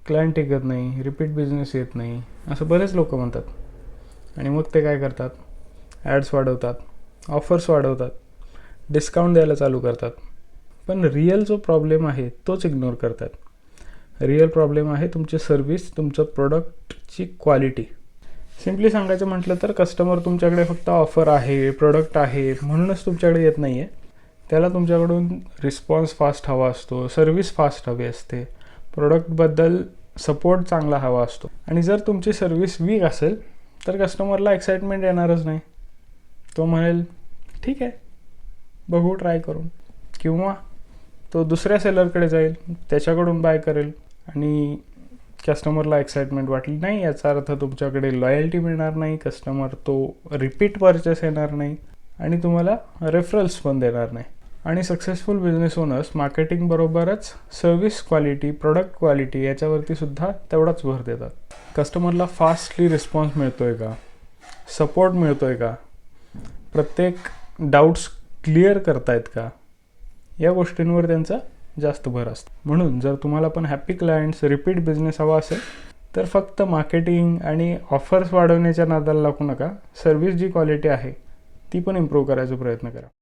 Client टिकत नाही, repeat business येत नाही, असं बरेच लोक म्हणतात. आणि मग ते काय करतात, ॲड्स वाढवतात, ऑफर्स वाढवतात, डिस्काउंट द्यायला चालू करतात. पण रिअल जो प्रॉब्लेम आहे तोच इग्नोर करतात. रिअल प्रॉब्लेम आहे तुमची सर्व्हिस, तुमचं प्रोडक्टची क्वालिटी. सिम्पली सांगायचं म्हटलं तर कस्टमर तुमच्याकडे फक्त ऑफर आहे, प्रोडक्ट आहे म्हणूनच तुमच्याकडे येत नाही आहे. त्याला तुमच्याकडून रिस्पॉन्स फास्ट हवा असतो, सर्व्हिस फास्ट हवी असते, प्रोडक्टबद्दल सपोर्ट चांगला हवा असतो. आणि जर तुमची सर्व्हिस वीक असेल तर कस्टमरला एक्साइटमेंट येणारच नाही. तो म्हणेल ठीक आहे, बघू ट्राय करून, किंवा तो दुसऱ्या सेलरकडे जाईल, त्याच्याकडून बाय करेल. आणि कस्टमरला एक्साइटमेंट वाटली नाही याचा अर्थ तुमच्याकडे लॉयल्टी मिळणार नाही, कस्टमर तो रिपीट परचेस येणार नाही आणि तुम्हाला रेफरल्स पण देणार नाही. आणि सक्सेसफुल बिझनेस ओनर्स मार्केटिंग बरोबरच सर्व्हिस क्वालिटी, प्रोडक्ट क्वालिटी याच्यावरती सुद्धा तेवढाच भर देतात. कस्टमरला फास्टली रिस्पॉन्स मिळतोय का, सपोर्ट मिळतोय का, प्रत्येक डाऊट्स क्लिअर करतायत का, या गोष्टींवर त्यांचा जास्त भर असतो. म्हणून जर तुम्हाला पण हॅपी क्लायंट्स, रिपीट बिझनेस हवा असेल तर फक्त मार्केटिंग आणि ऑफर्स वाढवण्याच्या नादाला लागू नका. सर्व्हिस जी क्वालिटी आहे ती पण इम्प्रूव्ह करायचा प्रयत्न करा.